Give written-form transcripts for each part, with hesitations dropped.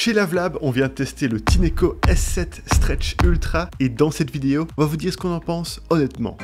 Chez Lavelab, on vient de tester le Tineco S7 Stretch Ultra et dans cette vidéo, on va vous dire ce qu'on en pense honnêtement.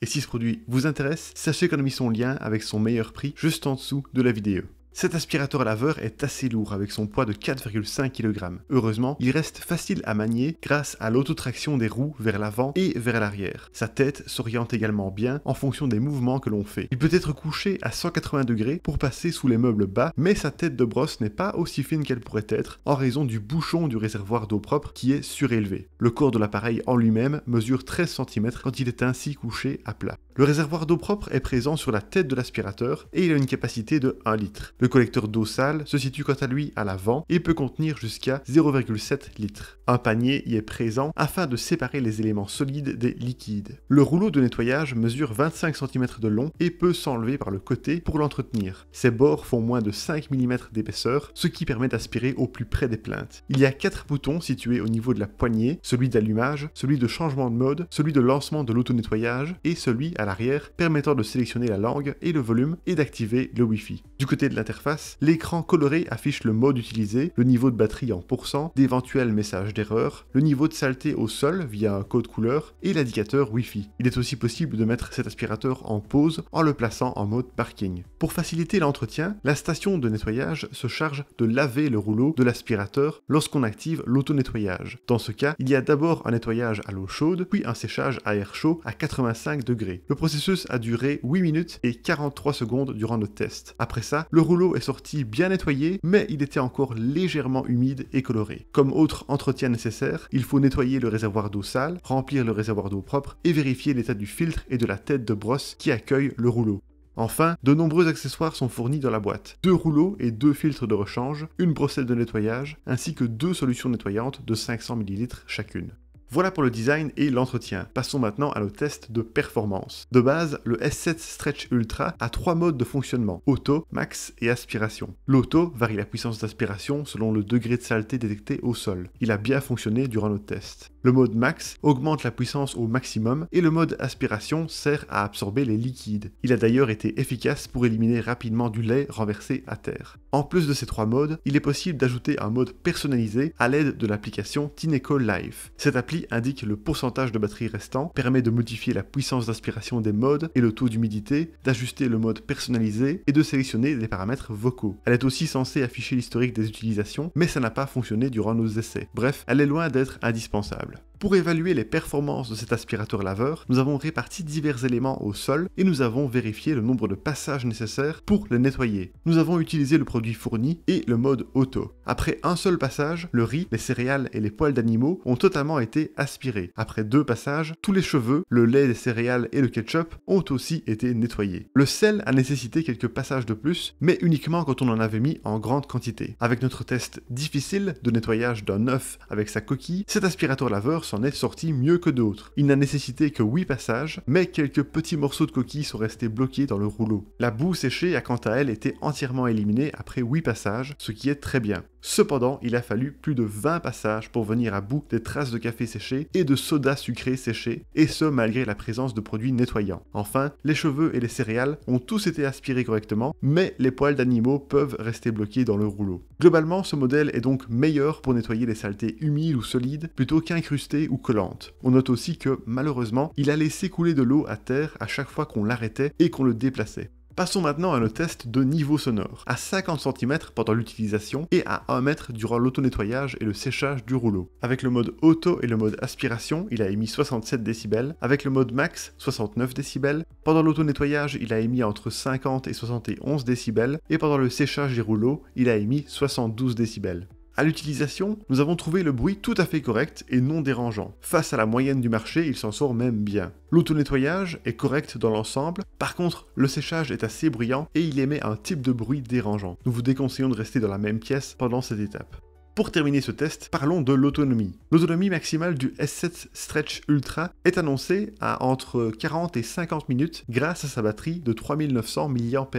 Et si ce produit vous intéresse, sachez qu'on a mis son lien avec son meilleur prix juste en dessous de la vidéo. Cet aspirateur à laveur est assez lourd avec son poids de 4,5 kg. Heureusement, il reste facile à manier grâce à l'autotraction des roues vers l'avant et vers l'arrière. Sa tête s'oriente également bien en fonction des mouvements que l'on fait. Il peut être couché à 180 degrés pour passer sous les meubles bas, mais sa tête de brosse n'est pas aussi fine qu'elle pourrait être en raison du bouchon du réservoir d'eau propre qui est surélevé. Le corps de l'appareil en lui-même mesure 13 cm quand il est ainsi couché à plat. Le réservoir d'eau propre est présent sur la tête de l'aspirateur et il a une capacité de 1 litre. Le collecteur d'eau sale se situe quant à lui à l'avant et peut contenir jusqu'à 0,7 litres. Un panier y est présent afin de séparer les éléments solides des liquides. Le rouleau de nettoyage mesure 25 cm de long et peut s'enlever par le côté pour l'entretenir. Ses bords font moins de 5 mm d'épaisseur, ce qui permet d'aspirer au plus près des plaintes. Il y a 4 boutons situés au niveau de la poignée, celui d'allumage, celui de changement de mode, celui de lancement de l'auto-nettoyage et celui à l'arrière permettant de sélectionner la langue et le volume et d'activer le Wi-Fi. Du côté de l'interface, l'écran coloré affiche le mode utilisé, le niveau de batterie en %, d'éventuels messages d'erreur, le niveau de saleté au sol via un code couleur et l'indicateur Wi-Fi. Il est aussi possible de mettre cet aspirateur en pause en le plaçant en mode parking. Pour faciliter l'entretien, la station de nettoyage se charge de laver le rouleau de l'aspirateur lorsqu'on active l'auto-nettoyage. Dans ce cas, il y a d'abord un nettoyage à l'eau chaude, puis un séchage à air chaud à 85 degrés. Le processus a duré 8 minutes et 43 secondes durant notre test. Après ça, le rouleau est sorti bien nettoyé, mais il était encore légèrement humide et coloré. Comme autre entretien nécessaire, il faut nettoyer le réservoir d'eau sale, remplir le réservoir d'eau propre et vérifier l'état du filtre et de la tête de brosse qui accueille le rouleau. Enfin, de nombreux accessoires sont fournis dans la boîte. 2 rouleaux et 2 filtres de rechange, une brossette de nettoyage, ainsi que 2 solutions nettoyantes de 500 ml chacune. Voilà pour le design et l'entretien. Passons maintenant à nos tests de performance. De base, le S7 Stretch Ultra a 3 modes de fonctionnement, auto, max et aspiration. L'auto varie la puissance d'aspiration selon le degré de saleté détecté au sol. Il a bien fonctionné durant nos tests. Le mode max augmente la puissance au maximum et le mode aspiration sert à absorber les liquides. Il a d'ailleurs été efficace pour éliminer rapidement du lait renversé à terre. En plus de ces 3 modes, il est possible d'ajouter un mode personnalisé à l'aide de l'application Tineco Live. Cette appli indique le pourcentage de batterie restant, permet de modifier la puissance d'aspiration des modes et le taux d'humidité, d'ajuster le mode personnalisé et de sélectionner des paramètres vocaux. Elle est aussi censée afficher l'historique des utilisations, mais ça n'a pas fonctionné durant nos essais. Bref, elle est loin d'être indispensable. Pour évaluer les performances de cet aspirateur laveur, nous avons réparti divers éléments au sol et nous avons vérifié le nombre de passages nécessaires pour les nettoyer. Nous avons utilisé le produit fourni et le mode auto. Après un seul passage, le riz, les céréales et les poils d'animaux ont totalement été aspirés. Après 2 passages, tous les cheveux, le lait des céréales et le ketchup ont aussi été nettoyés. Le sel a nécessité quelques passages de plus, mais uniquement quand on en avait mis en grande quantité. Avec notre test difficile de nettoyage d'un œuf avec sa coquille, cet aspirateur laveur s'en est sorti mieux que d'autres. Il n'a nécessité que 8 passages, mais quelques petits morceaux de coquille sont restés bloqués dans le rouleau. La boue séchée a quant à elle été entièrement éliminée après 8 passages, ce qui est très bien. Cependant, il a fallu plus de 20 passages pour venir à bout des traces de café séché et de soda sucré séché, et ce malgré la présence de produits nettoyants. Enfin, les cheveux et les céréales ont tous été aspirés correctement, mais les poils d'animaux peuvent rester bloqués dans le rouleau. Globalement, ce modèle est donc meilleur pour nettoyer les saletés humides ou solides plutôt qu'incrustées ou collantes. On note aussi que, malheureusement, il a laissé couler de l'eau à terre à chaque fois qu'on l'arrêtait et qu'on le déplaçait. Passons maintenant à nos tests de niveau sonore, à 50 cm pendant l'utilisation et à 1 mètre durant l'auto-nettoyage et le séchage du rouleau. Avec le mode auto et le mode aspiration, il a émis 67 décibels, avec le mode max, 69 décibels, pendant l'auto-nettoyage, il a émis entre 50 et 71 décibels, et pendant le séchage des rouleaux, il a émis 72 décibels. À l'utilisation, nous avons trouvé le bruit tout à fait correct et non dérangeant. Face à la moyenne du marché, il s'en sort même bien. L'auto-nettoyage est correct dans l'ensemble, par contre, le séchage est assez bruyant et il émet un type de bruit dérangeant. Nous vous déconseillons de rester dans la même pièce pendant cette étape. Pour terminer ce test, parlons de l'autonomie. L'autonomie maximale du S7 Stretch Ultra est annoncée à entre 40 et 50 minutes grâce à sa batterie de 3900 mAh.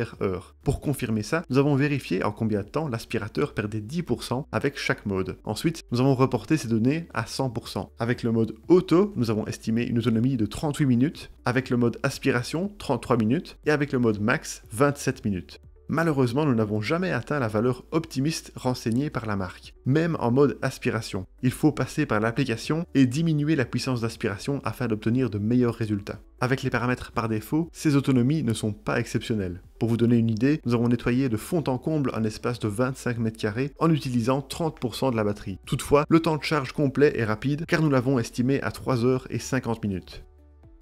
Pour confirmer ça, nous avons vérifié en combien de temps l'aspirateur perdait 10% avec chaque mode. Ensuite, nous avons reporté ces données à 100%. Avec le mode auto, nous avons estimé une autonomie de 38 minutes, avec le mode aspiration, 33 minutes, et avec le mode max, 27 minutes. Malheureusement, nous n'avons jamais atteint la valeur optimiste renseignée par la marque, même en mode aspiration. Il faut passer par l'application et diminuer la puissance d'aspiration afin d'obtenir de meilleurs résultats. Avec les paramètres par défaut, ces autonomies ne sont pas exceptionnelles. Pour vous donner une idée, nous avons nettoyé de fond en comble un espace de 25 m² en utilisant 30% de la batterie. Toutefois, le temps de charge complet est rapide car nous l'avons estimé à 3 h et 50 minutes.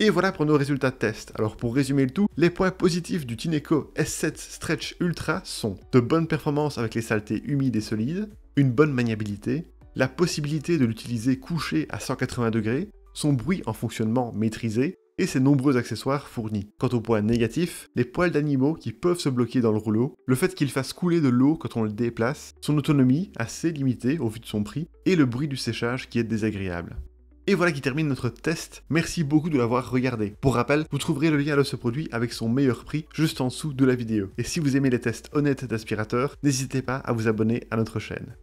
Et voilà pour nos résultats de test. Alors pour résumer le tout, les points positifs du Tineco S7 Stretch Ultra sont de bonnes performances avec les saletés humides et solides, une bonne maniabilité, la possibilité de l'utiliser couché à 180 degrés, son bruit en fonctionnement maîtrisé, et ses nombreux accessoires fournis. Quant aux points négatifs, les poils d'animaux qui peuvent se bloquer dans le rouleau, le fait qu'il fasse couler de l'eau quand on le déplace, son autonomie assez limitée au vu de son prix, et le bruit du séchage qui est désagréable. Et voilà qui termine notre test, merci beaucoup de l'avoir regardé. Pour rappel, vous trouverez le lien de ce produit avec son meilleur prix juste en dessous de la vidéo. Et si vous aimez les tests honnêtes d'aspirateurs, n'hésitez pas à vous abonner à notre chaîne.